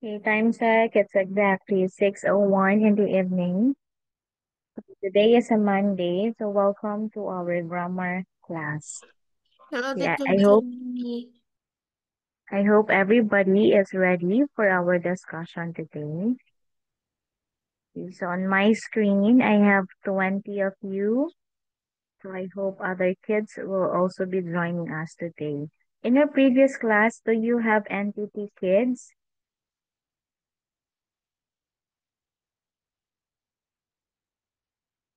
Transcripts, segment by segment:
Okay, time check. It's exactly 6:01 in the evening. Today is a Monday, so welcome to our grammar class. Hello, Yeah, Teacher I hope Jenny. I hope everybody is ready for our discussion today. Okay, so on my screen, I have 20 of you. So I hope other kids will also be joining us today. In your previous class, do you have entity kids?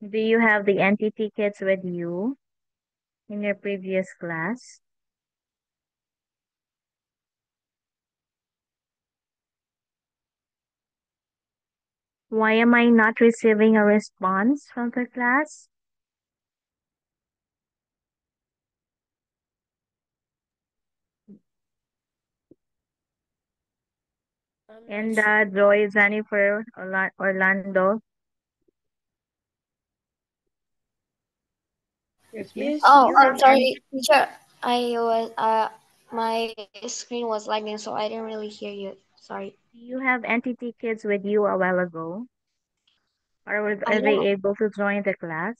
Do you have the entity kids with you in your previous class? Why am I not receiving a response from the class? My And Joy, Jennifer, Orlando. Yes, Do miss. Oh, you have any? sorry, teacher. I was my screen was lagging, so I didn't really hear you. Sorry. Do you have entity kids with you a while ago? Or I are they don't able to join the class?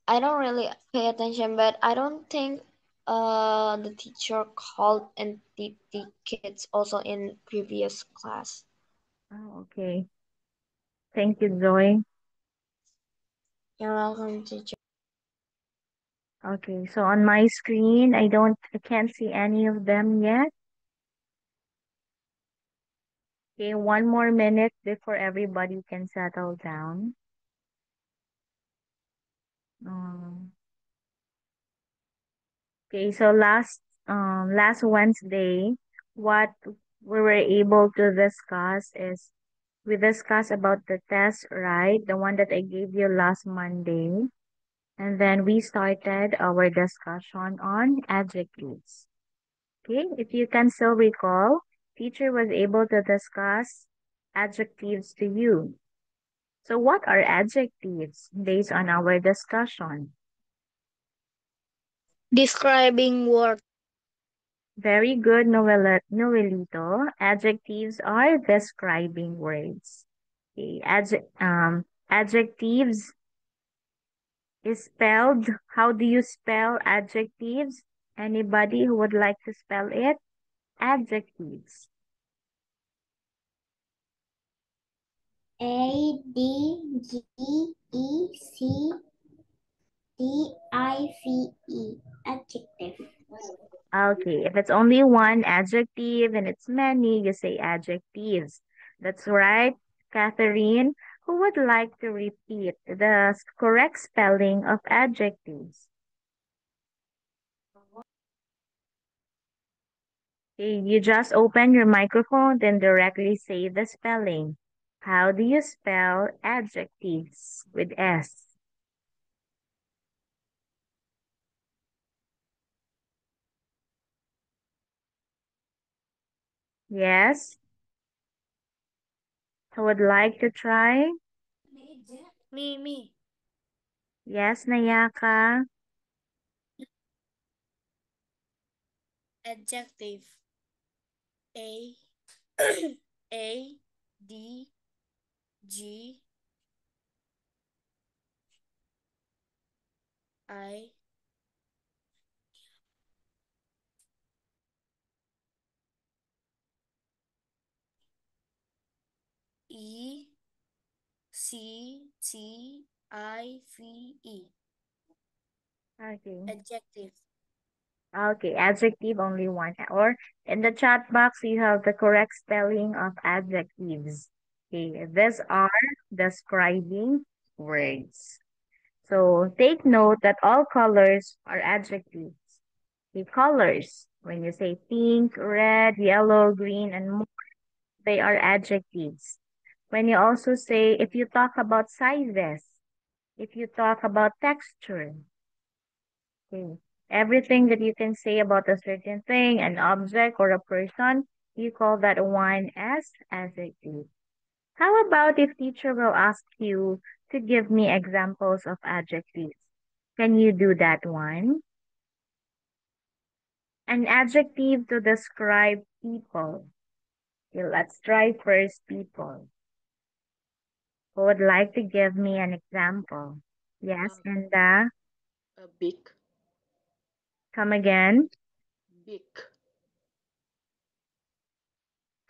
I don't really pay attention, but I don't think the teacher called entity kids also in previous class. Oh, okay. Thank you, Joy. You're welcome, teacher. Okay, so on my screen, I can't see any of them yet. Okay, one more minute before everybody can settle down. Um, okay, so last Wednesday, what we were able to discuss is we discussed about the test, right? The one that I gave you last Monday. And then we started our discussion on adjectives. Okay, if you can still recall, teacher was able to discuss adjectives to you. So what are adjectives based on our discussion? Describing word. Very good, Noelito. Adjectives are describing words. Okay, adjectives is spelled. How do you spell adjectives? Anybody who would like to spell it? Adjectives. Adjective. Adjective. Okay, if it's only one adjective and it's many, you say adjectives. That's right, Catherine. Who would like to repeat the correct spelling of adjectives? Okay, you just open your microphone, then directly say the spelling. How do you spell adjectives with S? Yes, who would like to try? Me. Yes, Nayaka. Adjective. A A D G I E CTIVE. Okay. Adjective. Okay, adjective only one. Or in the chat box, you have the correct spelling of adjectives. Okay, these are describing words. So take note that all colors are adjectives. The colors, when you say pink, red, yellow, green, and more, they are adjectives. When you also say, if you talk about sizes, if you talk about texture, okay, everything that you can say about a certain thing, an object, or a person, you call that one as adjective. How about if teacher will ask you to give me examples of adjectives? Can you do that one? An adjective to describe people. Okay, let's try first, people. Who would like to give me an example? Yes, Um, and big, come again. big.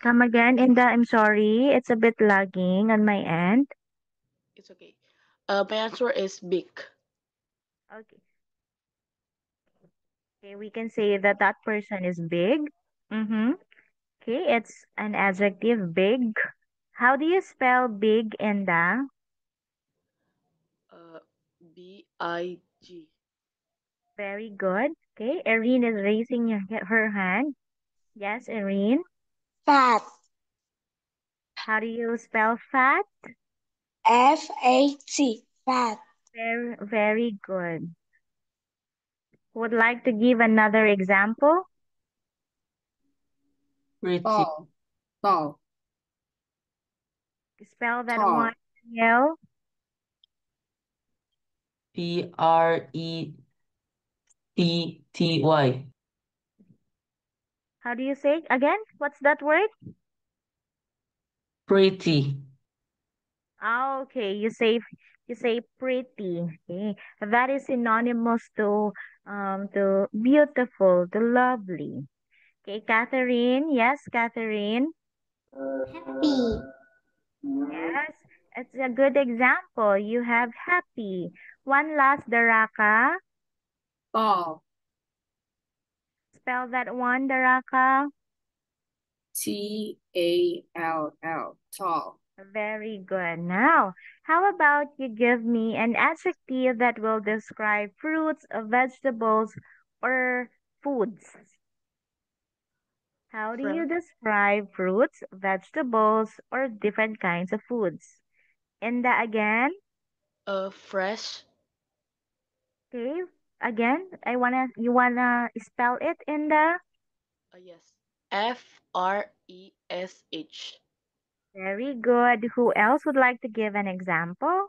Come again, Inda. I'm sorry. It's a bit lagging on my end. It's okay. My answer is big. Okay. Okay, we can say that that person is big. Mm-hmm. Okay, it's an adjective, big. How do you spell big, Inda? Uh, big. Very good. Okay, Erin is raising her hand. Yes, Erin. Fat. How do you spell fat? Fat. Fat. Very, very good. Would like to give another example? Pretty. Tall. Tall. Spell that one, Tall. Danielle. Pretty. How do you say again? What's that word? Pretty. Ah, okay. You say pretty. Okay. That is synonymous to beautiful, to lovely. Okay, Catherine. Yes, Catherine. Happy. Yes, it's a good example. You have happy. One last, Daraka. Tall. Spell that one, Daraka. Tall. Tall. Very good. Now, how about you give me an adjective that will describe fruits, vegetables, or foods? How do you Fresh. describe fruits, vegetables, or different kinds of foods? And again, Fresh. okay, again, you wanna spell it in the Yes. Fresh. very good. Who else would like to give an example?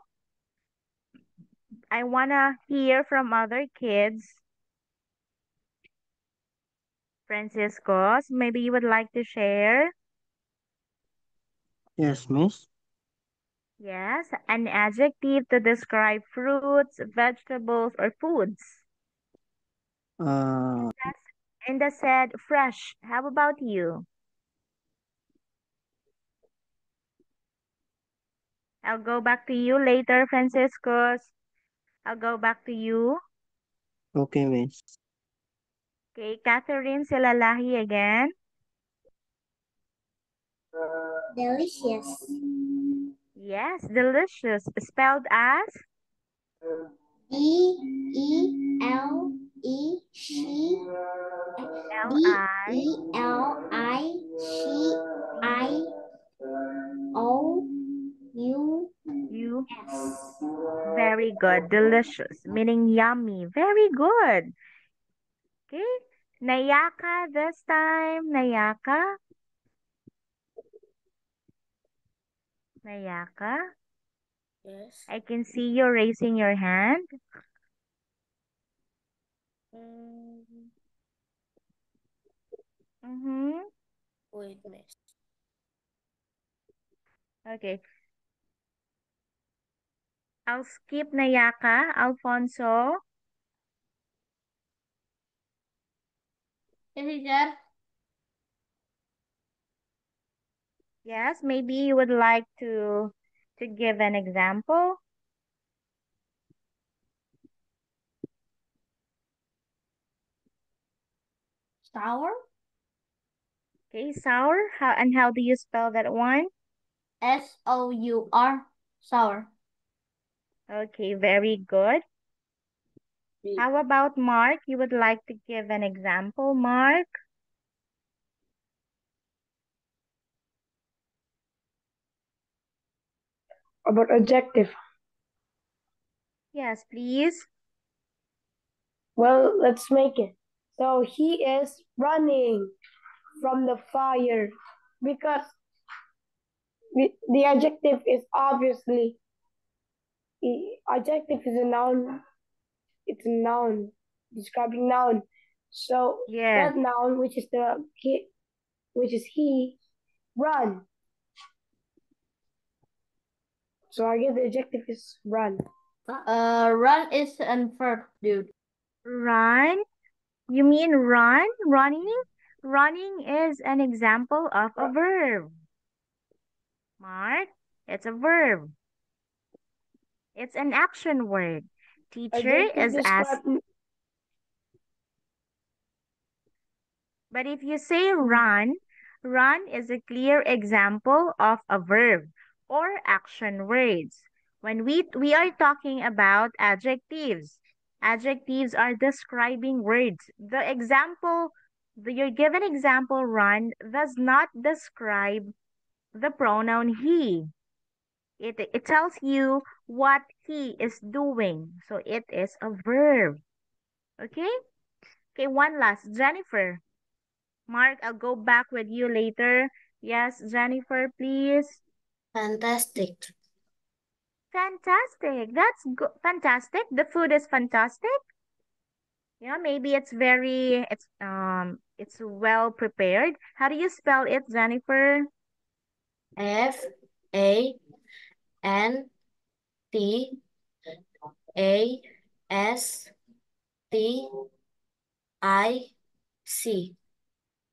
I wanna hear from other kids. Franciscos, maybe you would like to share? Yes, miss. Yes, an adjective to describe fruits, vegetables, or foods. Uh, And that said fresh. How about you? I'll go back to you later, Franciscos. I'll go back to you. okay, miss. Okay, Catherine Silalahi again. Delicious. Yes, delicious. Spelled as D-E-L-E-C L-I. B. Delicious. You. Very good. Delicious, meaning yummy. Very good. Okay. Nayaka this time. Nayaka. Nayaka. Yes. I can see you raising your hand. Mm, Mm-hmm. wait, miss. Okay. I'll skip Nayaka. Alfonso. Yes, teacher. Yes, maybe you would like to give an example. Sour. Okay, sour. How do you spell that one? Sour. Sour. Okay, very good. How about Mark? You would like to give an example, Mark? About adjective. Yes, please. Well, let's make it. So he is running from the fire because the adjective is obviously the adjective is a noun. It's a noun, describing noun. So Yes. that noun, which is he, Run. So I guess the adjective is run. Run is an verb, dude. Run? You mean run? Running? Running is an example of a verb. Mark, it's a verb. It's an action word. Teacher Adjective is asked. describe. But if you say run, run is a clear example of a verb or action words. When we are talking about adjectives, adjectives are describing words. The example, your given example run does not describe the pronoun he. It tells you what he is doing. So it is a verb. Okay? Okay, one last. Jennifer. Mark, I'll go back with you later. Yes, Jennifer, please. Fantastic. Fantastic. That's good. Fantastic. The food is fantastic. Yeah, maybe it's well prepared. How do you spell it, Jennifer? Fantastic.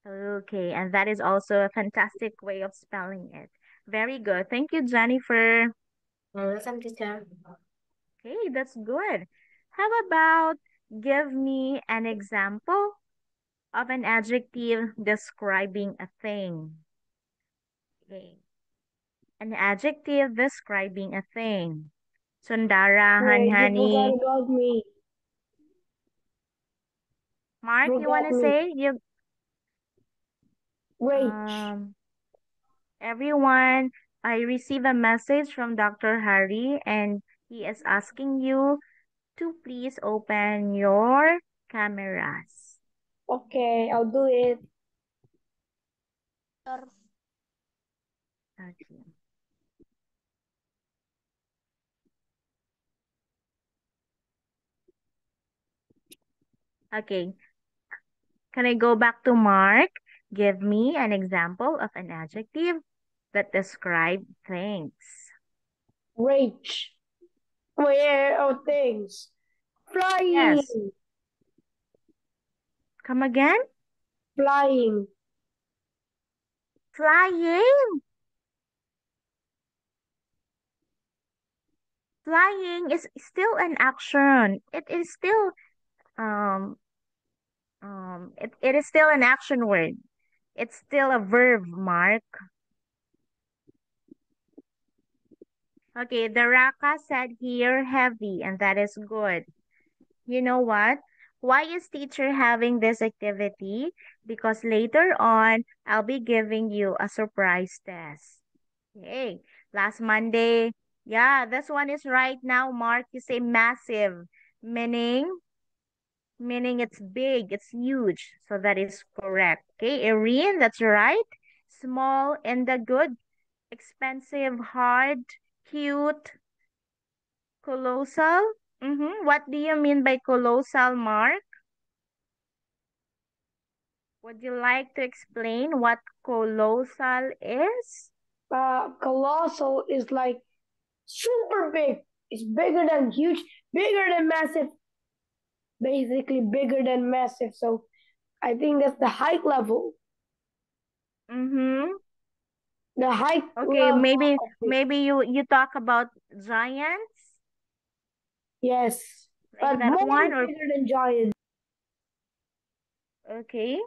Okay, and that is also a fantastic way of spelling it. Very good. Thank you, Jennifer. Welcome, teacher. Okay, that's good. How about give me an example of an adjective describing a thing? Okay. An adjective describing a thing. Sundara, Wait, you Hanhani. forgot about me. Mark, you want Forgot to me. say? Wait. Um, everyone, I receive a message from Dr. Hari and he is asking you to please open your cameras. Okay, I'll do it. Okay. Okay. Can I go back to Mark? Give me an example of an adjective that describe things. Rage. Where are things? Flying. Yes. Come again? Flying. Flying. Flying is still an action. It is still um it is still an action word. It's still a verb, Mark. Okay, the Raka said here heavy, and that is good. You know what? Why is teacher having this activity? Because later on, I'll be giving you a surprise test. Okay, last Monday. Yeah, this one is right now, Mark. You say massive, meaning it's big, it's huge. So that is correct. Okay, Irene, that's right. Small and the good, expensive, hard, cute, colossal. What do you mean by colossal, Mark? Would you like to explain what colossal is? Colossal is like super big. It's bigger than huge, bigger than massive, basically bigger than massive. So I think that's the height level. Mm-hmm. The height Okay, level maybe of it. maybe you talk about giants, Yes. like But that more one, or bigger than giant. okay.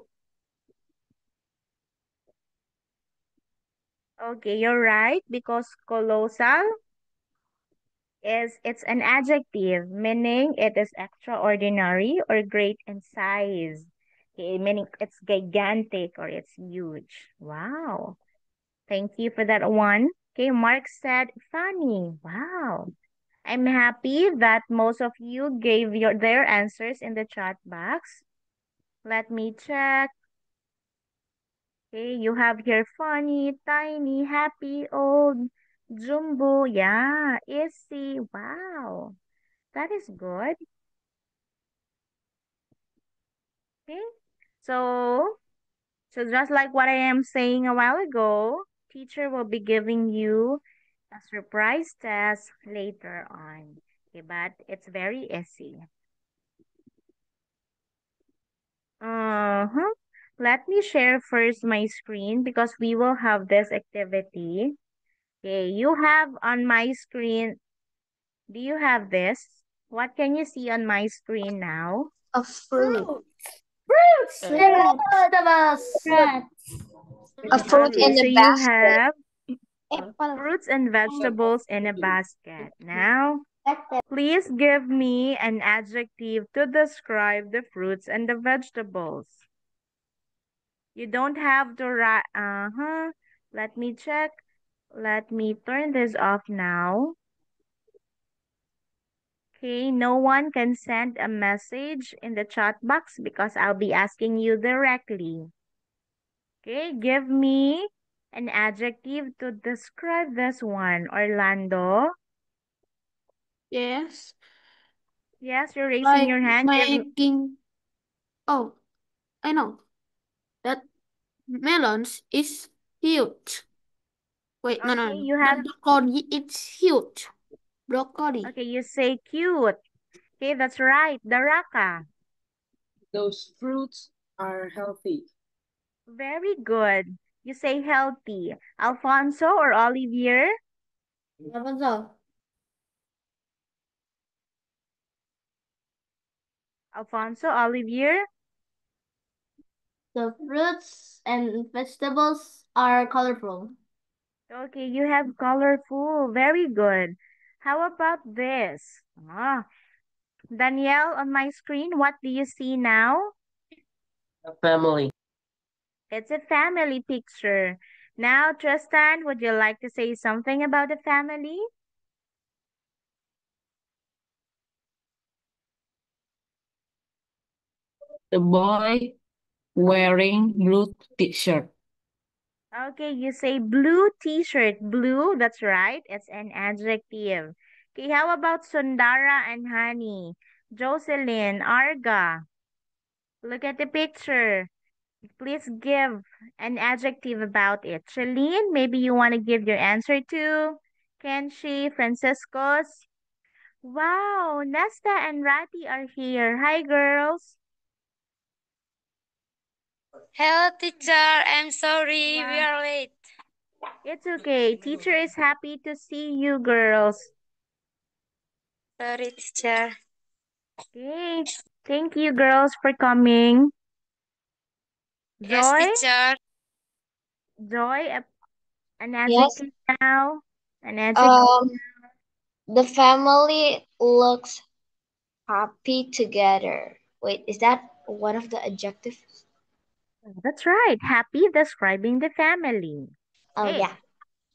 Okay, you're right because colossal it's an adjective meaning it is extraordinary or great in size. Okay, meaning it's gigantic or it's huge. Wow. Thank you for that one. Okay, Mark said funny. Wow. I'm happy that most of you gave their answers in the chat box. Let me check. Okay, you have here funny, tiny, happy, old, jumbo. Yeah, easy. Wow. That is good. Okay. So So just like what I am saying a while ago, teacher will be giving you a surprise test later on. Okay, but it's very easy. Uh-huh. Let me share first my screen because we will have this activity. Okay, you have on my screen, do you have this? What can you see on my screen now? A fruit. Fruits! A fruit Okay, in so a you basket. have fruits and vegetables in a basket. Now, please give me an adjective to describe the fruits and the vegetables. You don't have to write. Uh-huh. Let me check. Let me turn this off now. Okay, no one can send a message in the chat box because I'll be asking you directly. Okay, give me an adjective to describe this one. Orlando. Yes. Yes, you're raising Like your hand. making. Oh, I know that melons is huge. Wait, no, no, Okay, no. you The have, broccoli it's huge. Broccoli. okay, you say cute. Okay, that's right. Daraka. Those fruits are healthy. Very good. You say healthy. Alfonso or Olivier? Alfonso, Olivier? The fruits and vegetables are colorful. Okay, you have colorful. Very good. How about this? Ah, Danielle, on my screen, what do you see now? Family. It's a family picture. Now, Tristan, would you like to say something about the family? The boy wearing blue t-shirt. Okay, you say blue t-shirt. Blue, that's right. It's an adjective. Okay, how about Sundara and Hani? Jocelyn, Arga, look at the picture. Please give an adjective about it. Shalene, maybe you want to give your answer too. Kenshi, Franciscos. Wow, Nesta and Rati are here. Hi, girls. Hello, teacher. I'm sorry we Wow. are late. It's okay. Teacher is happy to see you, girls. Sorry, teacher. Okay. Thank you, girls, for coming. Yes, Joy? teacher. Joy, an Yes. adjective now. An adjective. The family looks happy together. Wait, is that one of the adjectives? That's right. Happy describing the family. Oh, Okay. yeah.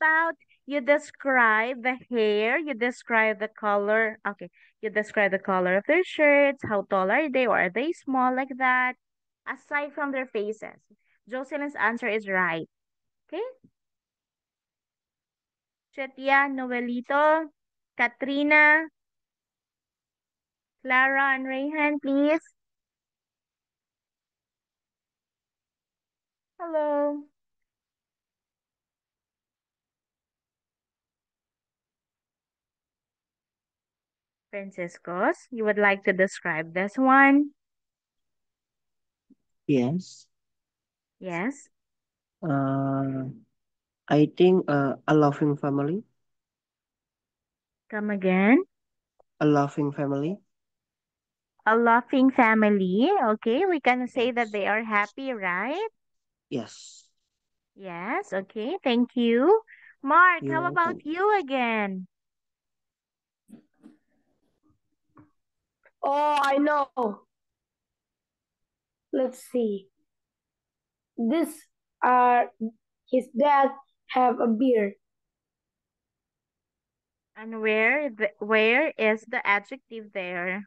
About you describe the hair, you describe the color. Okay. You describe the color of their shirts. How tall are they? Or are they small like that? Aside from their faces. Jocelyn's answer is right. Okay. Chetia, Noelito, Katrina, Clara, and Rayhan, please. Hello. Franciscos, you would like to describe this one? Yes. Yes. I think a loving family. Come again. A loving family. A laughing family. Okay, we can say that Yes. they are happy, right? Yes. Yes, okay, thank you. Mark, You're how about welcome. you again? Oh, I know. Let's see. This his dad have a beard. And where is the adjective there?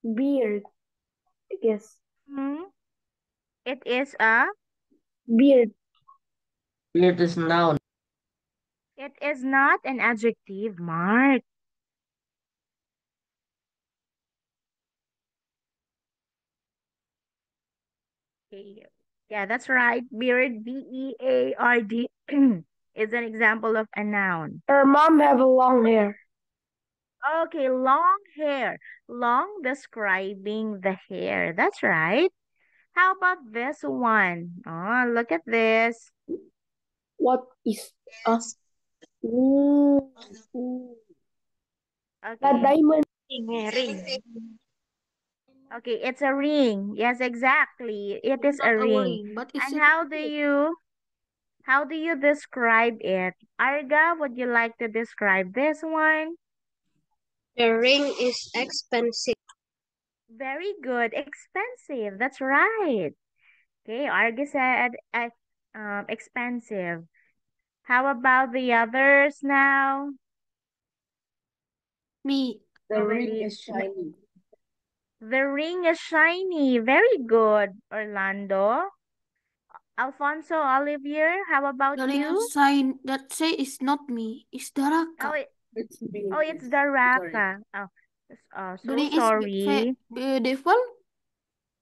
Beard, I guess. Hmm? It is a, Beard. Beard is noun. it is not an adjective, Mark. Okay. Yeah, that's right. Beard, B-E-A-R-D, is an example of a noun. Her mom have a long hair. Okay, long hair. Long describing the hair. That's right. How about this one? Oh, look at this. What is ooh, ooh. The Okay. diamond. Ring. Okay, it's a ring. Yes, exactly. It is a Not a ring. ring, but it's And a how do you describe it? Arga, would you like to describe this one? The ring is expensive. Very good. Expensive. That's right. Okay, Arga said expensive. How about the others now? me. The ring Noeli, is shiny. the ring is shiny. Very good, Orlando. Alfonso, Olivier, how about The ring of you? sign that say is not me. It's Oh, Daraka. It's oh, it's the Sorry. Raka. Oh, The so ring is sorry. beautiful.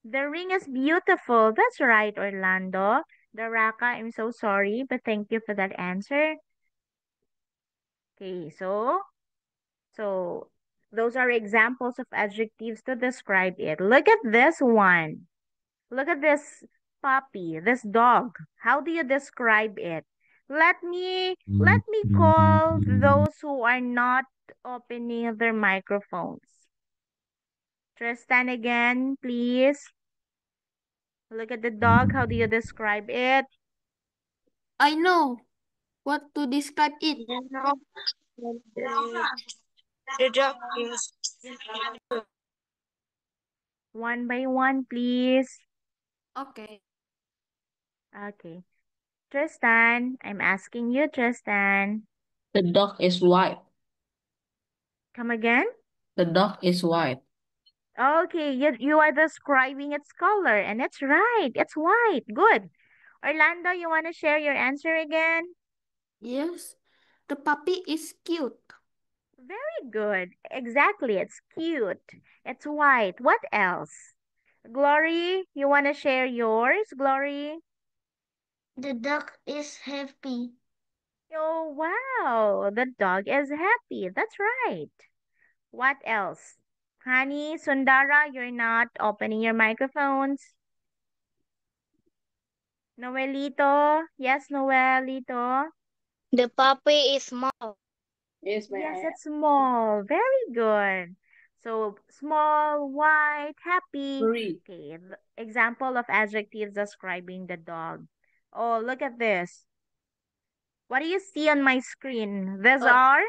The ring is beautiful. That's right, Orlando. The Raka, I'm so sorry, but thank you for that answer. Okay, so those are examples of adjectives to describe it. Look at this one. Look at this puppy, this dog. How do you describe it? Let me call those who are not opening their microphones. Tristan again, please. Look at the dog. How do you describe it? I know what to describe it. The dog is One by one, please. Okay. Okay. Tristan, I'm asking you, Tristan. The dog is white. Come again? The dog is white. Okay, you are describing its color, and it's right. It's white. Good. Orlando, you want to share your answer again? Yes. The puppy is cute. Very good. Exactly. It's cute. It's white. What else? Glory, you want to share yours, Glory? The duck is happy. Oh, wow. The dog is happy. That's right. What else? Honey, Sundara, you're not opening your microphones. Noelito. Yes, Noelito. The puppy is small. Yes, may Yes, I? it's small. Very good. So small, white, happy. Three. Okay, example of adjectives describing the dog. Oh, look at this. What do you see on my screen? These Uh, are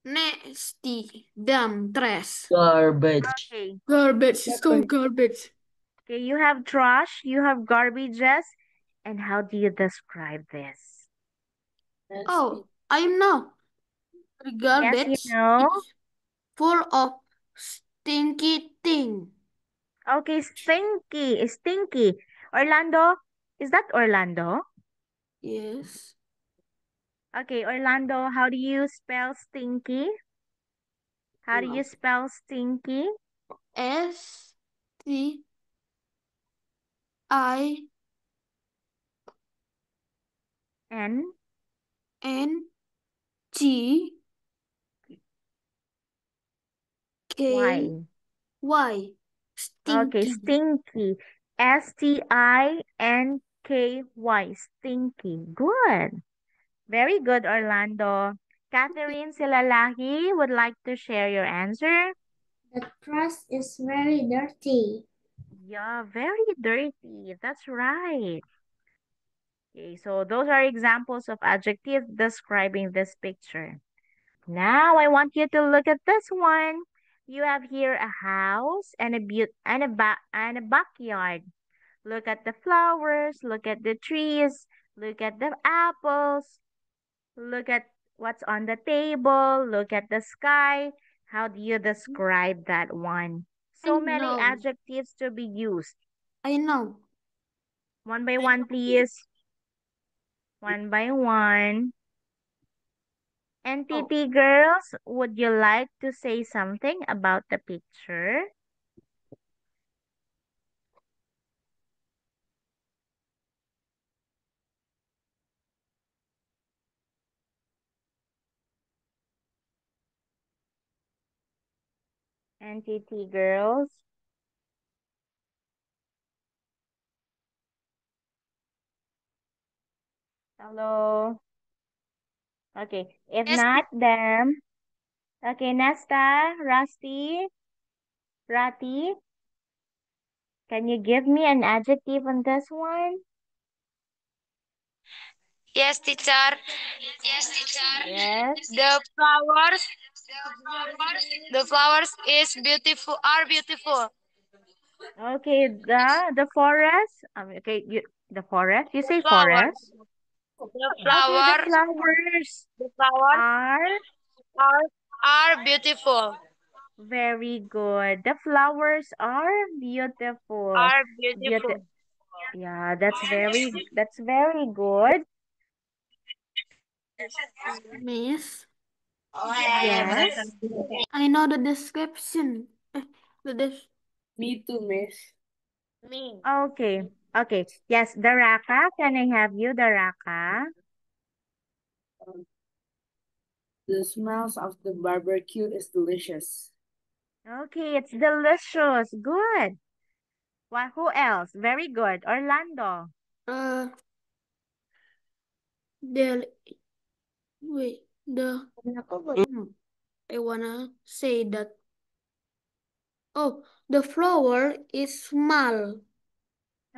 Nasty. Dumb. Trash. Garbage. okay. Garbage. So Pepper. garbage. Okay, you have trash, you have garbages, and how do you describe this? Oh, I know. The Yes, you garbage know. is full of stinky thing. Okay, stinky, stinky. Orlando, is that Orlando? Yes. Okay, Orlando, how do you spell stinky? How do you spell stinky? S T I N N G K Y. Y. Okay, Stinky. stinky. Stinky. Stinky. Good. Very good, Orlando. Catherine Silalahi would like to share your answer. The trash is very dirty. Yeah, very dirty. That's right. Okay, so those are examples of adjectives describing this picture. Now I want you to look at this one. You have here a house and a backyard. Look at the flowers, look at the trees, look at the apples, look at what's on the table, look at the sky. How do you describe that one? I So many know. adjectives to be used. I know. One by one, please. One by one. NTT girls, would you like to say something about the picture? Entity, girls. Hello. Okay. If Yes, not, then okay, Nesta, Rusty, Rati, can you give me an adjective on this one? yes, teacher. Yes. The flowers is beautiful, are beautiful. Okay, the forest. Okay, the forest. You say Flower. forest. The Okay, the flower, flowers the flowers are are beautiful. very good. The flowers are beautiful. Are Beautiful. beautiful. Yeah, that's very good. Miss, Yes. I know the description. The des Me too, miss. Me. Okay. Okay. Yes, the raka. Can I have you, the raka? The smells of the barbecue is delicious. Okay, it's delicious. Good. What? Who else? Very good. Orlando. uh the wait the I wanna say that the flower is small.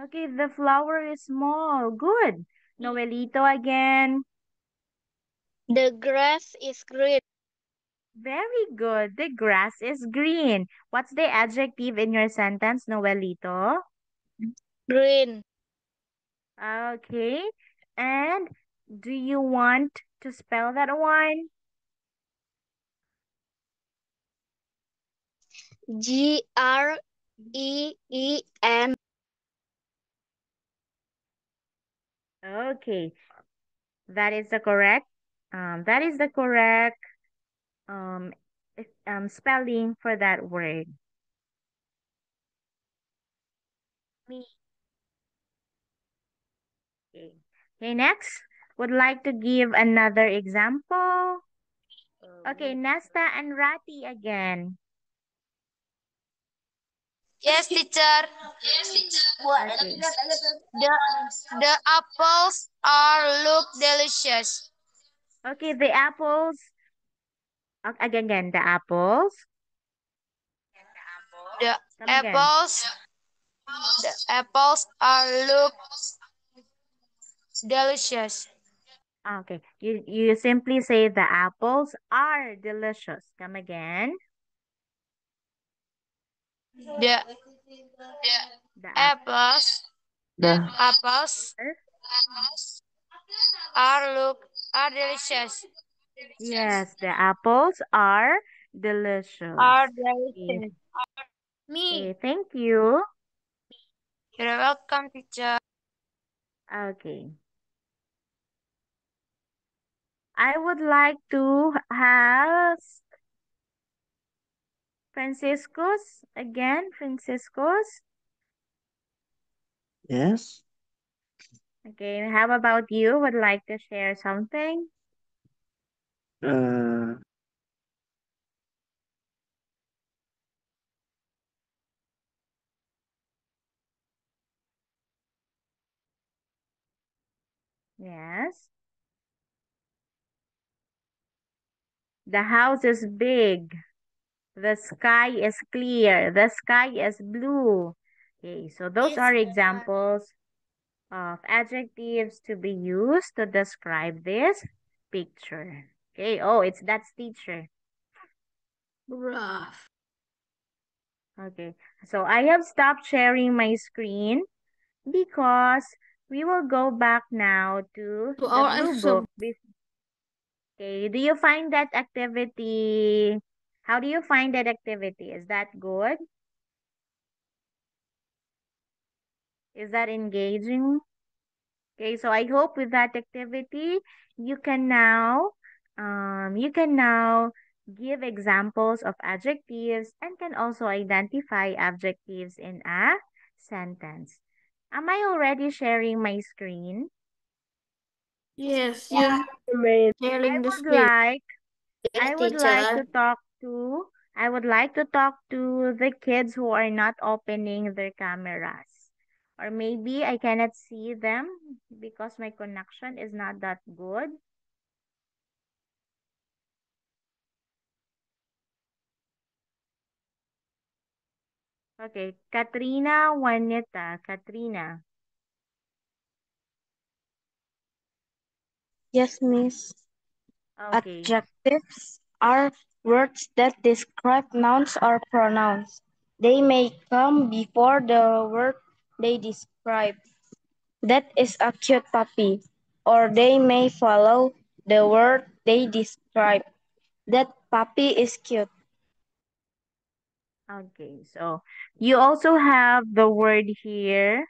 Okay, the flower is small. Good. Noelito again. The grass is green. Very good. The grass is green. What's the adjective in your sentence, Noelito? Green. Okay. And do you want to spell that one? Green. Okay. That is the correct. That is the correct um spelling for that word. Me. Okay. Okay, next. Would like to give another example. Okay, Nesta and Rati again. Yes, teacher. Okay. The apples are look delicious. Okay, the apples. Again, the apples. The Come again. apples are look delicious. Okay, you simply say the apples are delicious. Come again. The The apples The are delicious. Yes, the apples are delicious. Are Okay, delicious. okay, Me. thank you. You're welcome, teacher. Okay. I would like to ask Franciscus again. Franciscus. Yes. Okay, how about you? Would like to share something? Uh, Yes. The house is big. The sky is clear. The sky is blue. Okay, so those are examples of adjectives to be used to describe this picture. Okay, oh, that's teacher. Rough. Okay, so I have stopped sharing my screen because we will go back now to To the our blue exam. book. Okay, do you find that activity? How do you find that activity? Is that good? Is that engaging? Okay, so I hope with that activity, you can now, give examples of adjectives and can also identify adjectives in a sentence. Am I already sharing my screen? Yes, you're Made. sharing the I would screen. like, I would like to teacher. talk to I would like to talk to the kids who are not opening their cameras. Or maybe I cannot see them because my connection is not that good. Okay, Katrina Juanita. Katrina. Yes, Miss. Okay. Adjectives are words that describe nouns or pronouns. They may come before the word they describe. That is a cute puppy. Or they may follow the word they describe. That puppy is cute. Okay, so you also have the word here.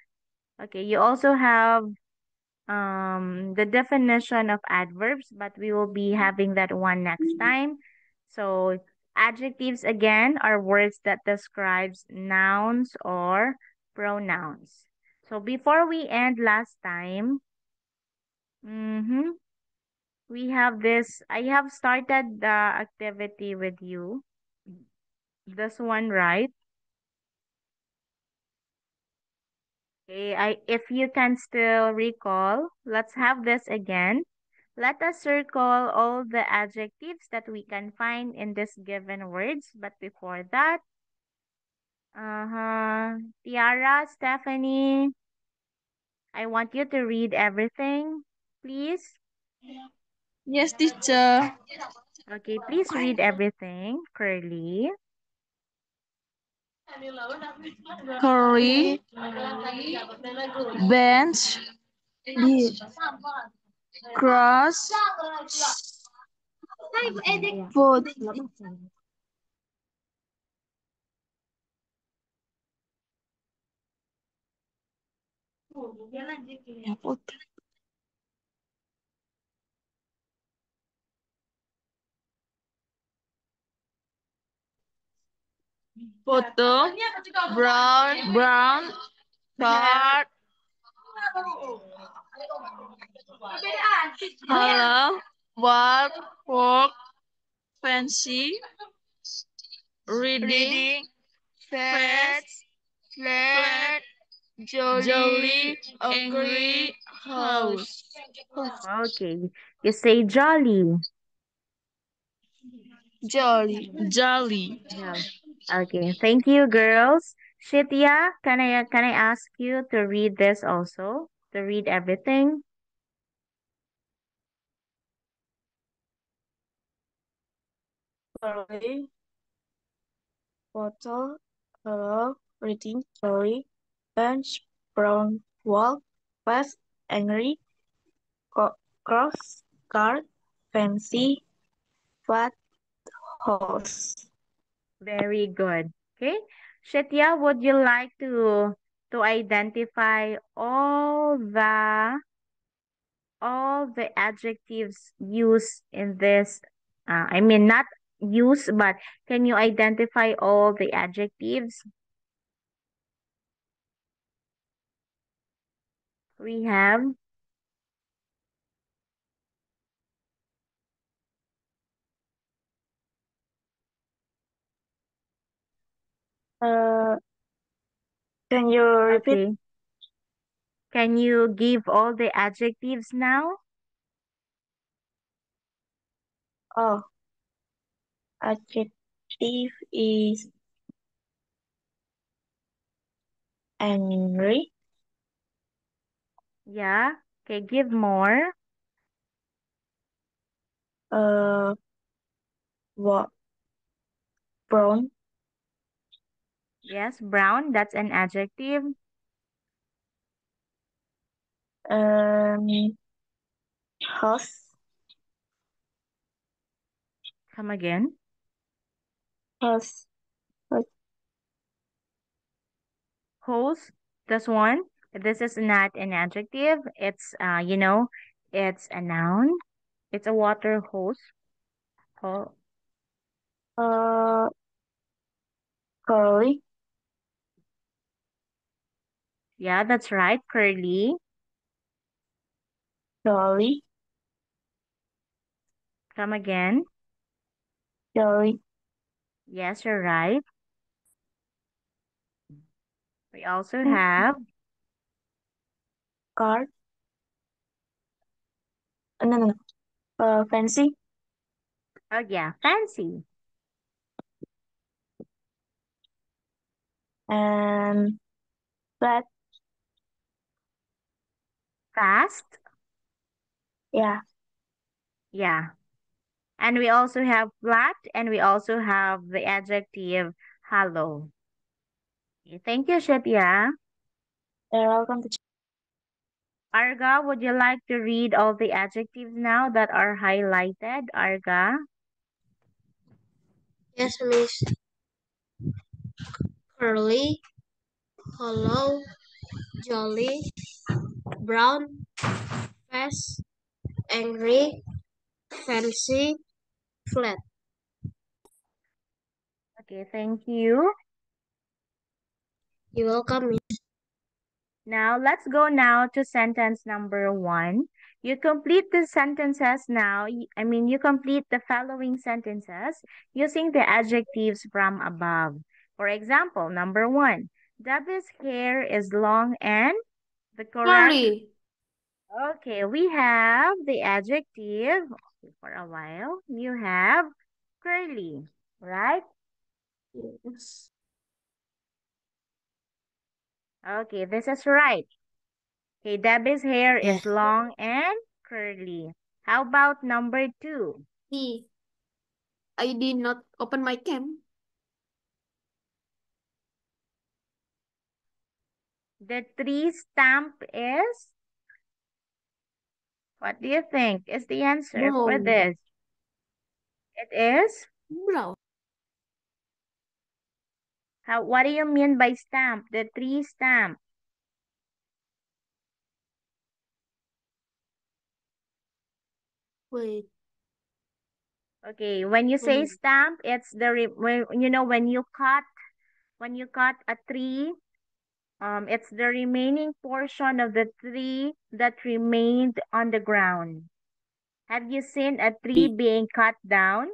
Okay, you also have the definition of adverbs, but we will be having that one next time. So adjectives again are words that describes nouns or pronouns. So before we end last time, we have this. I have started the activity with you. This one, right? Okay, if you can still recall, let's have this again. Let us circle all the adjectives that we can find in this given words. But before that, Tiara, Stephanie, I want you to read everything, please. Yes, teacher. Okay, please read everything. Curly, Curry, bench, cross, foot. Photo, brown, short, hello, walk, walk, fancy, reading, fat, flat, jolly, angry, house. okay. You say jolly. Jolly. Yeah. Okay, thank you, girls. Shitya, can I ask you to read this also? To read everything? Curly, photo, hello, reading, jolly, bench, brown, walk, fast, angry, cross, guard, fancy, fat, horse. Very good. Okay. Shitya, would you like to identify all the adjectives used in this I mean not used, but can you identify all the adjectives we have? Uh, can you repeat? Okay. Can you give all the adjectives now? Oh, adjective is angry, Yeah. Okay, give more. uh, what, brown, Yes, brown, that's an adjective. um, horse, Come again. horse, Hose, that's one. This is not an adjective. It's a noun. It's a water hose. Oh, uh, curly, yeah, that's right. Curly. jolly, Come again. jolly, Yes, you're right. We also have Card. No. Fancy. oh yeah, fancy, And flat. fast. Yeah. Yeah. And we also have flat and we also have the adjective hollow. Okay, thank you, Shetya. You're welcome to. Arga, would you like to read all the adjectives now that are highlighted, Arga? Yes, Miss. Curly, hollow, jolly, brown, fast, angry, fancy, flat. Okay, thank you. You're welcome, Miss. Now, let's go now to sentence number 1. You complete the sentences now. You complete the following sentences using the adjectives from above. For example, number 1, Debbie's hair is long and the correct. Curly. Okay, we have the adjective. Okay, for a while, you have curly, right? Yes. Okay, this is right. Okay, Debbie's hair is Yes. long and curly. How about number 2? I did not open my cam. The tree stump is, what do you think is the answer for Brown. this? It is, Brown. what do you mean by stump? The tree stump. Wait. Okay, when you say stump, it's the when you cut a tree, it's the remaining portion of the tree that remained on the ground. Have you seen a tree being cut down?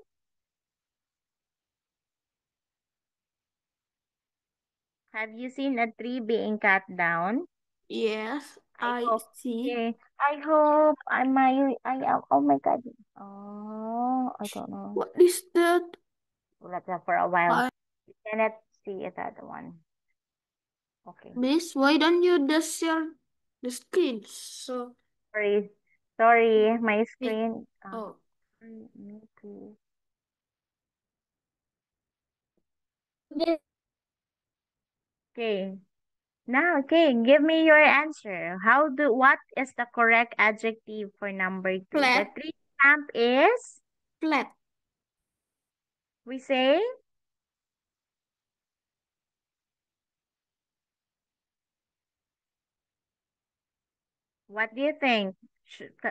Have you seen a tree being cut down? Yes, I hope. see. Okay. I hope oh my God. Oh, I don't know. What is that? Let's for a while. I- You cannot see it that one. Okay. Miss, why don't you just share the screen? So, Sorry, my screen. oh, Okay. Okay. Now, okay, give me your answer. What is the correct adjective for number 2? The flat, tree stump is, flat. we say, what do you think?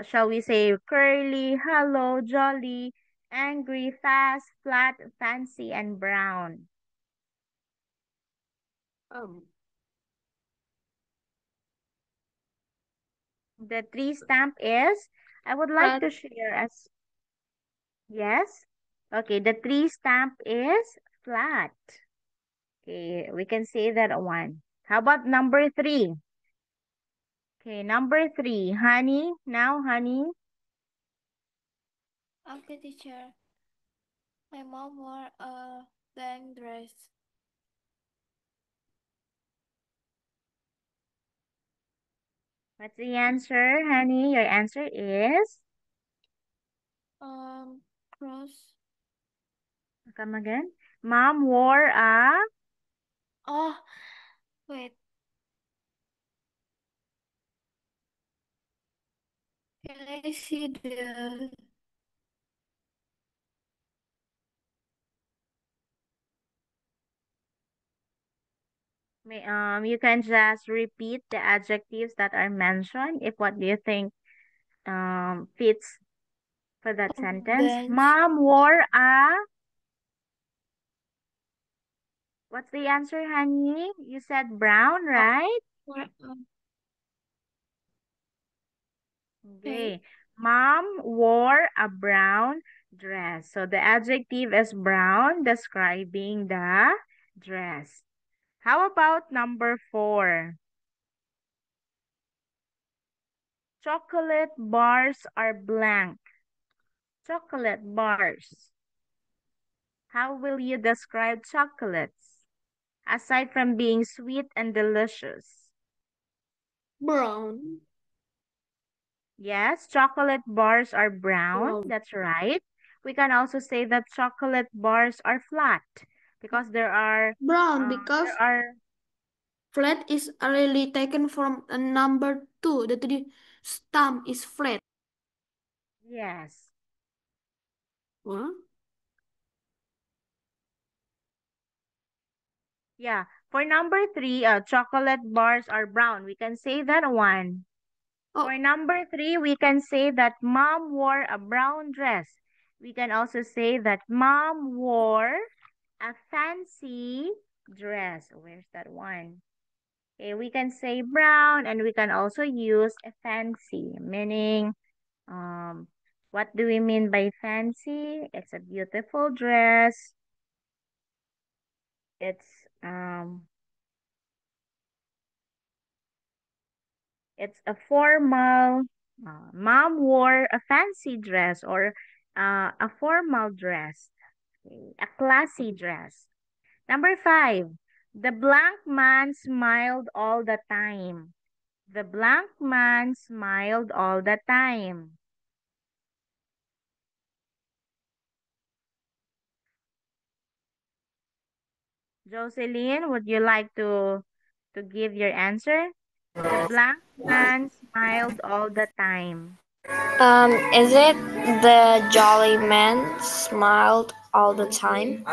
Shall we say curly, hollow, jolly, angry, fast, flat, fancy, and brown? The tree stump is, I would like Flat. to share as, yes? Okay, the tree stump is flat. Okay, we can say that one. How about number 3? Okay, number 3, honey. Now, honey. Okay, teacher. My mom wore a long dress. What's the answer, honey? Your answer is? Cross. Come again. Mom wore a? Oh, wait. Can I see the... You can just repeat the adjectives that are mentioned if what do you think fits for that sentence. bench. Mom wore a, what's the answer, honey? You said brown, right? Wore Okay. Mom wore a brown dress. So the adjective is brown, describing the dress. How about number 4? Chocolate bars are blank. Chocolate bars. How will you describe chocolates? Aside from being sweet and delicious. Brown. Yes, chocolate bars are brown. That's right. We can also say that chocolate bars are flat because Brown because there are flat is really taken from a number 2. The stamp is flat. yes. What? Yeah. For number 3, chocolate bars are brown. We can say that one. Oh. For number 3, we can say that mom wore a brown dress. We can also say that mom wore a fancy dress. Where's that one? Okay, we can say brown and we can also use a fancy, meaning, what do we mean by fancy? It's a beautiful dress. Um, it's a formal, mom wore a fancy dress or a formal dress, okay, a classy dress. Number 5, the blank man smiled all the time. The blank man smiled all the time. Jocelyn, would you like to give your answer? The blank man smiled all the time. Is it the jolly man smiled all the time?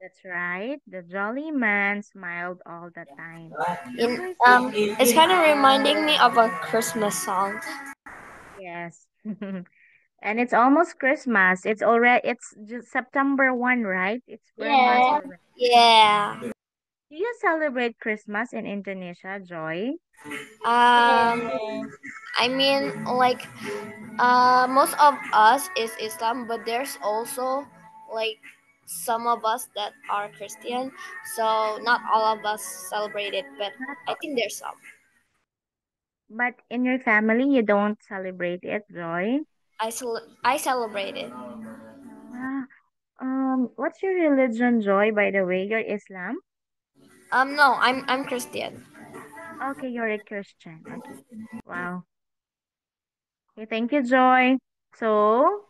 That's right. The jolly man smiled all the time. In Number 6. it's kind of reminding me of a Christmas song. Yes. And it's almost Christmas. It's just September 1, right? It's 4 months Yeah. already. Yeah. Do you celebrate Christmas in Indonesia, Joy? I mean, like, most of us is Islam, but there's also like some of us that are Christian. So not all of us celebrate it, but I think there's some. But in your family, you don't celebrate it, Joy? I celebrate it. Ah, what's your religion, Joy, by the way? You're Islam? No, I'm Christian. Okay, you're a Christian. Okay. Wow. Okay, thank you, Joy. So,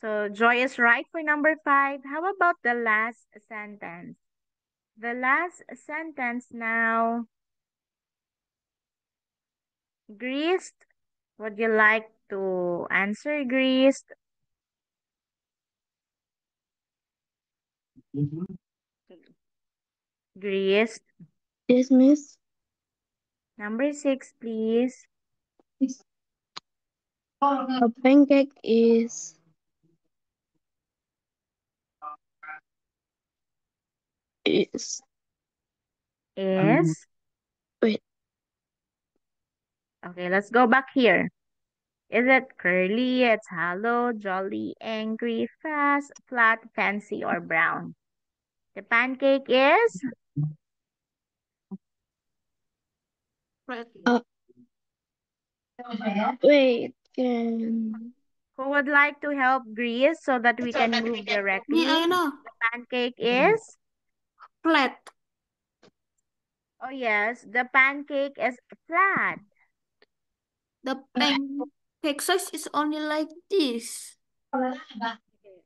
so Joy is right for number 5. How about the last sentence? The last sentence now. Greased. Would you like to answer, Greased? Greased. Yes, miss. Number 6, please. A pancake is Is wait. Okay, let's go back here. Is it curly, it's hollow, jolly, angry, fast, flat, fancy, or brown? The pancake is? Wait, can Who would like to help Grease so that we can move directly? Me, I know. The pancake is? Flat. Oh yes, the pancake is flat. The pancake size is only like this.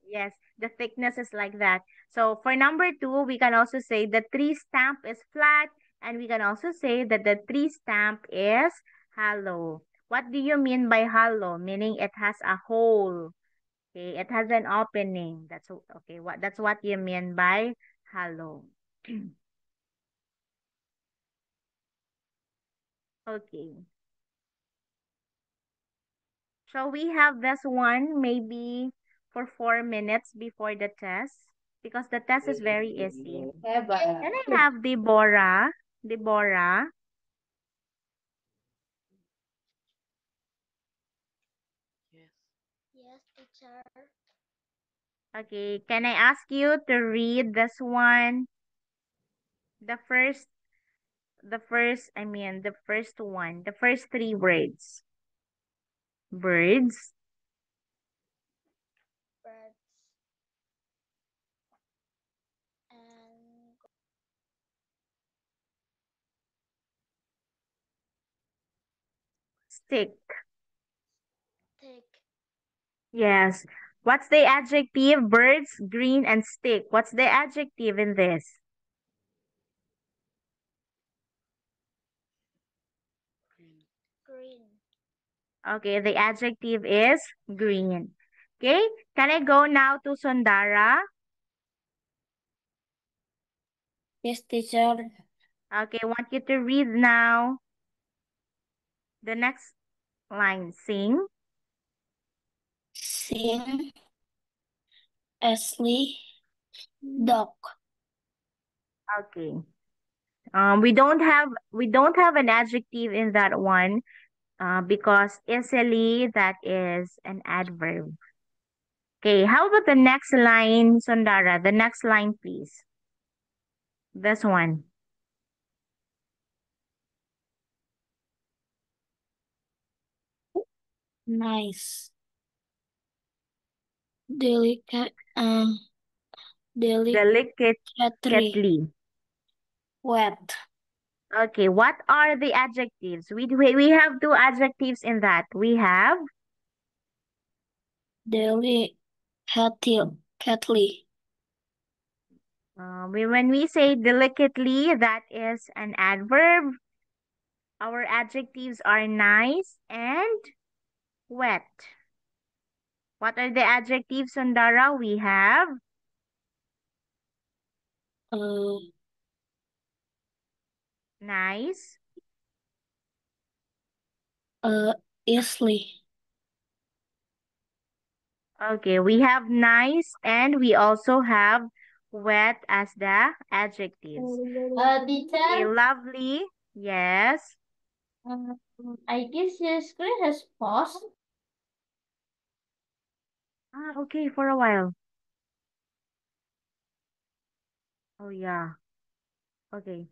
Yes, the thickness is like that. So for number 2, we can also say the tree stamp is flat, and we can also say that the tree stamp is hollow. What do you mean by hollow? Meaning it has a hole. Okay, it has an opening. That's what you mean by hollow. Okay. So we have this one maybe for 4 minutes before the test because the test is very easy. Can I have Deborah? Deborah? Yes, teacher. Okay, can I ask you to read this one? The first, the first one, the first three words. Birds, Birds and stick. stick. Yes. What's the adjective? Birds, green, and stick. What's the adjective in this? Green. Okay, the adjective is green. Okay, can I go now to Sondara? Yes, teacher. Okay, I want you to read now the next line. Sing. Sing, Ashley, dog. Okay. We don't have an adjective in that one because easily that is an adverb. Okay, how about the next line, Sondara? The next line, please. This one. Nice. Delicate, delicately Delicately. wet. Okay, what are the adjectives? We have two adjectives in that. We have Delicately. when we say delicately, that is an adverb. Our adjectives are nice and wet. What are the adjectives, Sundara? We have Uh, nice, easily. okay, we have nice and we also have wet as the adjectives. Okay, Teacher, lovely. Yes. I guess your screen has paused. Okay, for a while. Oh, yeah. Okay.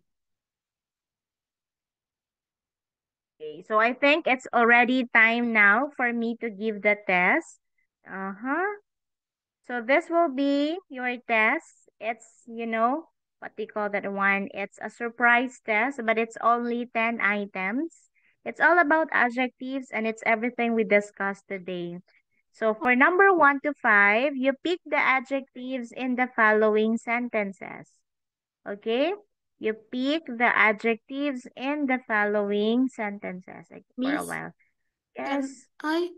Okay, so I think it's already time now for me to give the test. Uh-huh. So this will be your test. It's, what they call that one? It's a surprise test, but it's only 10 items. It's all about adjectives and it's everything we discussed today. So for number 1 to 5, you pick the adjectives in the following sentences. Okay? You pick the adjectives in the following sentences for a Miss, while. can Yes. I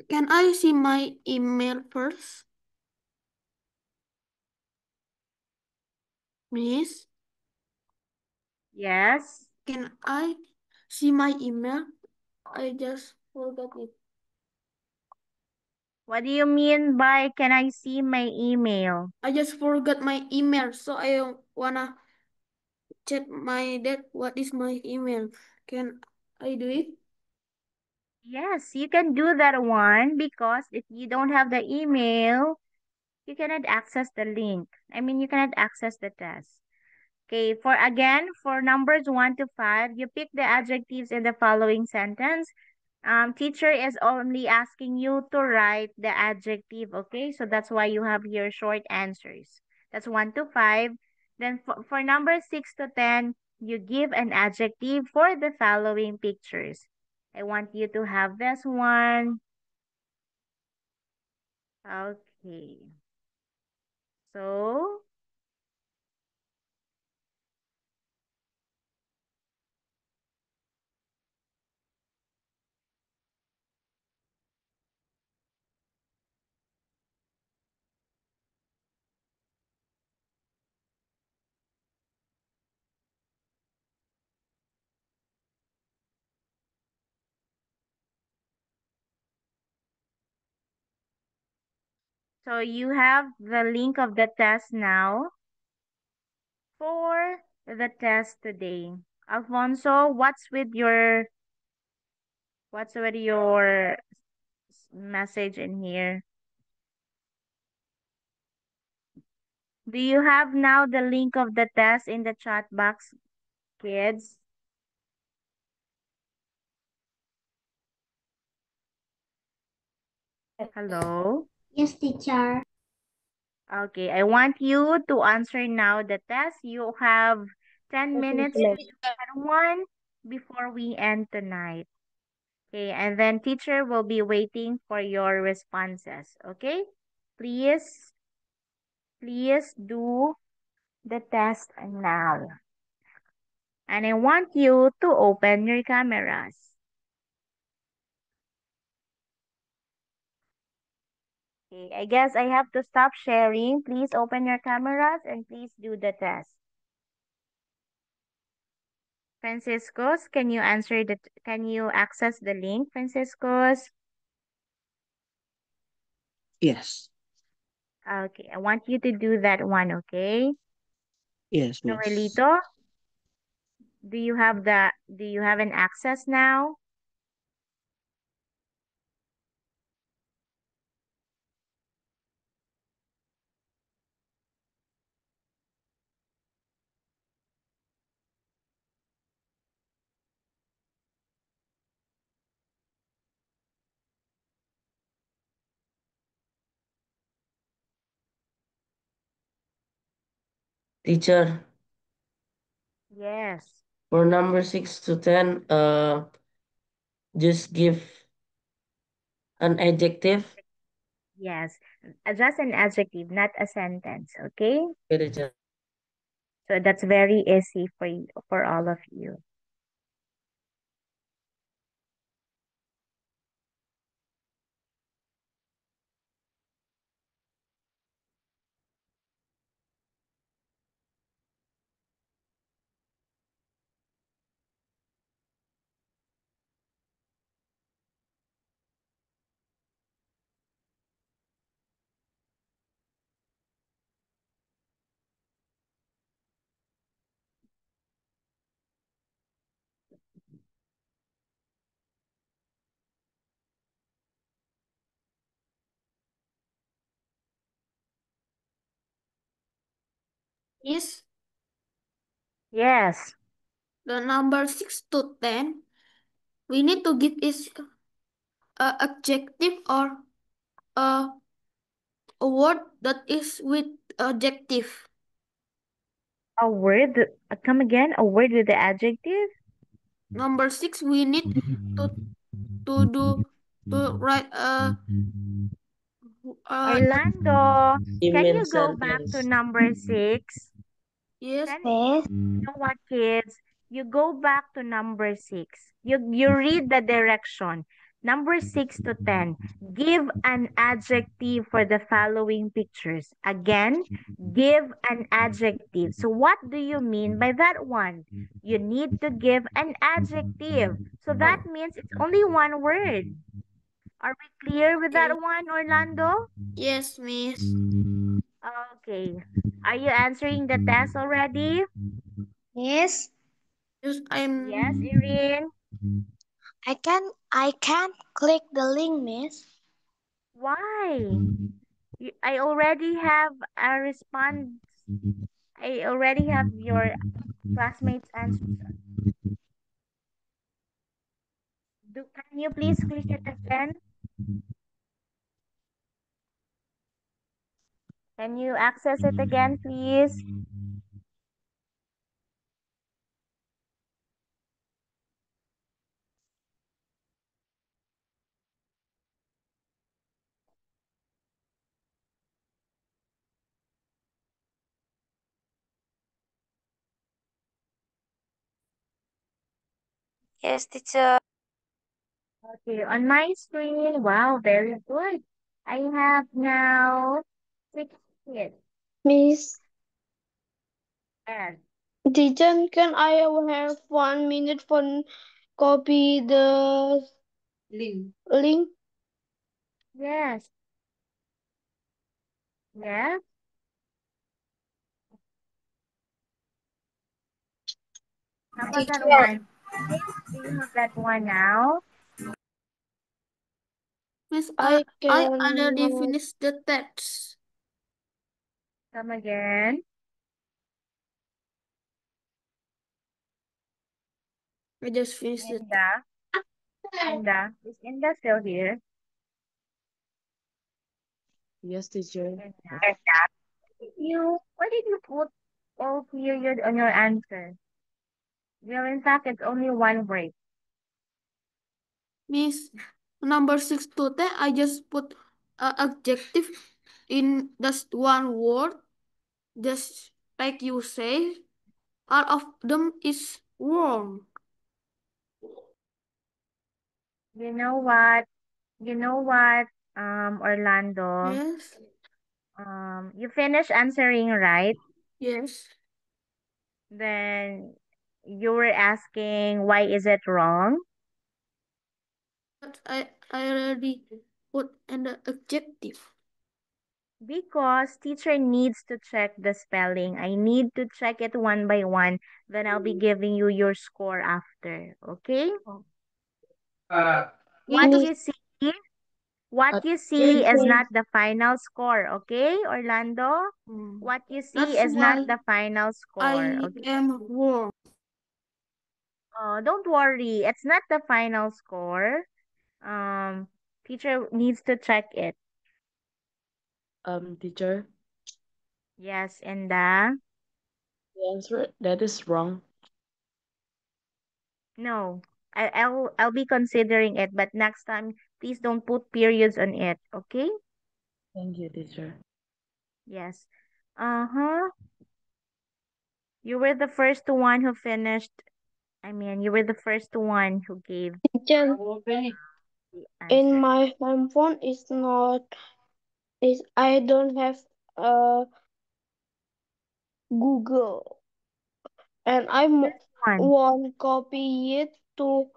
can I see my email first? Miss, Yes. can I see my email? I just forgot it. What do you mean by can I see my email? I just forgot my email, so I wanna check my dad. What is my email? Can I do it? Yes, you can do that one because if you don't have the email, you cannot access the link. You cannot access the test. Okay, for numbers 1 to 5, you pick the adjectives in the following sentence. Teacher is only asking you to write the adjective, okay? So that's why you have your short answers. That's 1 to 5. Then for number 6 to 10, you give an adjective for the following pictures. I want you to have this one. Okay. So, so you have the link of the test now for the test today. Alfonso, what's with your message in here. Do you have now the link of the test in the chat box, kids? Hello? Yes, teacher. Okay, I want you to answer now the test. You have 10 minutes to do that one before we end tonight. Okay, and then teacher will be waiting for your responses. Okay? Please do the test now. And I want you to open your cameras. Okay, I guess I have to stop sharing. Please open your cameras and please do the test. Franciscos, can you access the link, Franciscos? Yes. Okay, I want you to do that one, okay? Yes, miss. Noelito, do you have an access now? Teacher, Yes. for number 6 to 10, just give an adjective. Yes. Just an adjective, not a sentence, okay? Okay, teacher. So that's very easy for you, for all of you. Is Yes. the number 6 to 10, we need to give is adjective or a word that is with adjective. A word, come again, a word with the adjective? Number 6, we need to do to write Orlando, can Email you go back to sentence. number 6? yes. You know what, kids? You go back to number 6. You read the direction. Number 6 to 10. Give an adjective for the following pictures. Again, give an adjective. So what do you mean by that one? You need to give an adjective. So that means it's only one word. Are we clear with that one, Orlando? Yes, miss. Okay. Are you answering the test already? Yes. Yes, I'm. Yes, Irene. I can't click the link, miss. Why? I already have a response. I already have your classmates' answers. Can you please click it again? Can you access it again, please? Yes, teacher. Okay, on my screen. Wow, very good. I have now 6 kids. Miss, Yes. teacher, can I have 1 minute for copy the link? Yes. Yes. How about that one? Kids, do you have that one now? Miss, I I can already finished the text. Come again. I just finished it. Inda. Is Inda still here? Yes, teacher. Inda. Why did you put all period on your answer? Well, in fact, it's only one word. Miss, number 6 to 10, I just put adjective in just one word. Just like you say, all of them is wrong. You know what? Orlando. Yes. You finished answering, right? Yes. Then you were asking why is it wrong? But I already put an adjective. Because teacher needs to check the spelling. I need to check it one by one. Then I'll be giving you your score after. Okay? What you see, is not the final score. Okay, Orlando? What you see That's is not why the final score. I Okay? am wrong. Oh, don't worry. It's not the final score. Um, Teacher needs to check it. Teacher, Yes, and the answer that is wrong. no, I'll be considering it, but next time please don't put periods on it, okay? Thank you, teacher. Yes. Uh-huh. You were the first one who finished. I mean, you were the first one who gave Teacher, the in answer. my home phone I don't have Google, and I One. want copy it to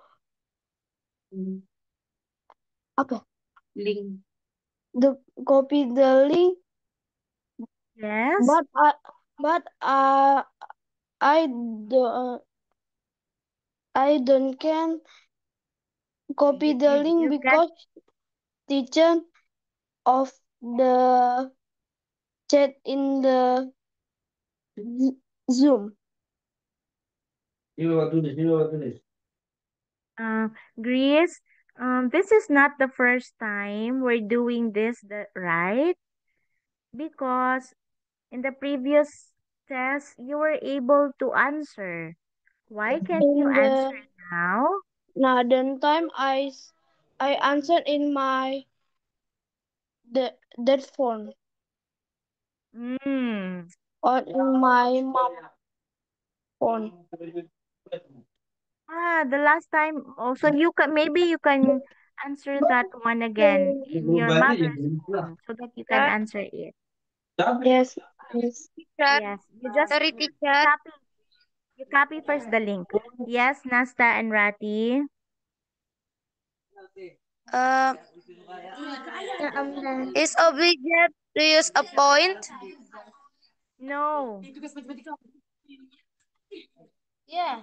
apa Link. the copy the link, Yes. but I don't I don't can copy the link You can. because teacher of the chat in the Zoom. Greece, this is not the first time we're doing this, right? Because in the previous test, you were able to answer. Why can't you In answer the now? another time I answered in my that phone Hmm. or in my mom phone. The last time also maybe you can answer that one again in your mother's phone so that you can Teacher, answer it. Yes, yes. teacher, Yes, you just sorry, teacher. copy. You copy first the link. Yes, Nasta and Rati. Uh, is obligate to use a point? No. Yeah.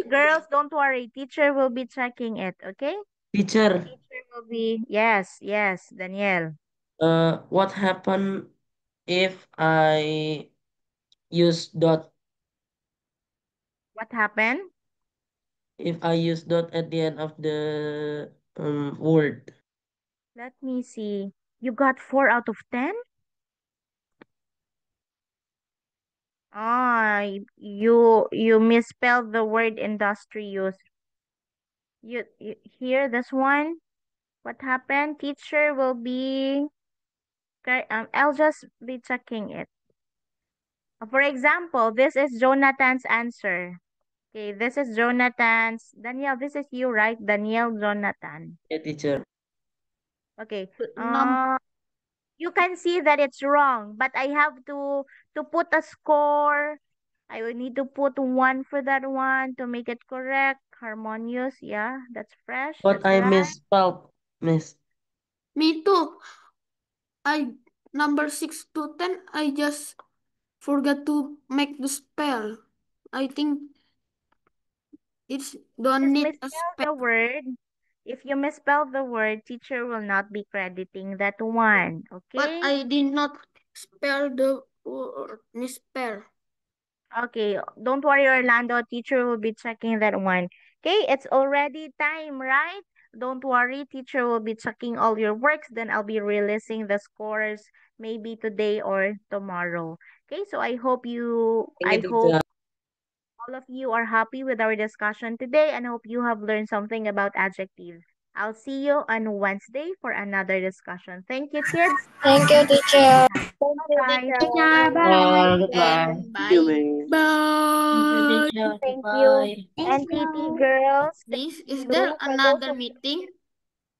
Girls, don't worry. Teacher will be checking it, okay? Teacher, Teacher will be, yes, Danielle. what happened if I use dot? What happened? If I use dot at the end of the word? Let me see. You got 4 out of 10? Ah, you misspelled the word industrious. You hear this one? What happened? Teacher will be I'll just be checking it. For example, this is Jonathan's answer. Okay, this is Jonathan's. Danielle, this is you, right? Danielle Jonathan. Yeah, teacher. Okay. Num You can see that it's wrong, but I have to put a score. I will need to put 1 for that one to make it correct. Harmonious, yeah, that's fresh. But That's I right. misspelled, miss. Me too. I number 6 to 10, I just forgot to make the spell. I think it's don't Just need a misspell spell. the word. If you misspell the word, teacher will not be crediting that one. But Okay? I did not spell the word misspell. Okay, don't worry, Orlando. Teacher will be checking that one. Okay, it's already time, right? Don't worry, teacher will be checking all your works. Then I'll be releasing the scores maybe today or tomorrow. Okay, so I hope Thank you, teacher. all of you are happy with our discussion today and hope you have learned something about adjectives. I'll see you on Wednesday for another discussion. Thank you, kids. Thank you, teacher. Thank you, Bye. teacher. Bye. Goodbye. Thank you, Bye. ma'am. Thank you, Bye. teacher. Thank you. Bye. And TT girls, thank Please, is you there for those another of meeting?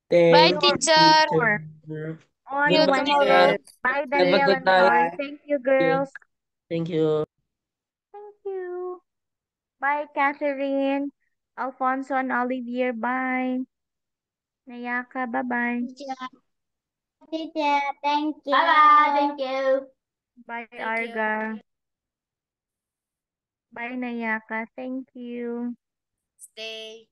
Bye, Thank you you, teacher. more teacher. on See you Wednesday. tomorrow. Goodbye. Bye, Have a Danielle good and night. Tori. Bye. Thank you, You. girls. Thank you. Thank you. Bye, Catherine, Alfonso, and Olivier. Bye. Nayaka, bye-bye. Teacher, thank you. Bye-bye. Thank you. Bye, Thank you. Arga. Bye, Nayaka. Thank you. Stay.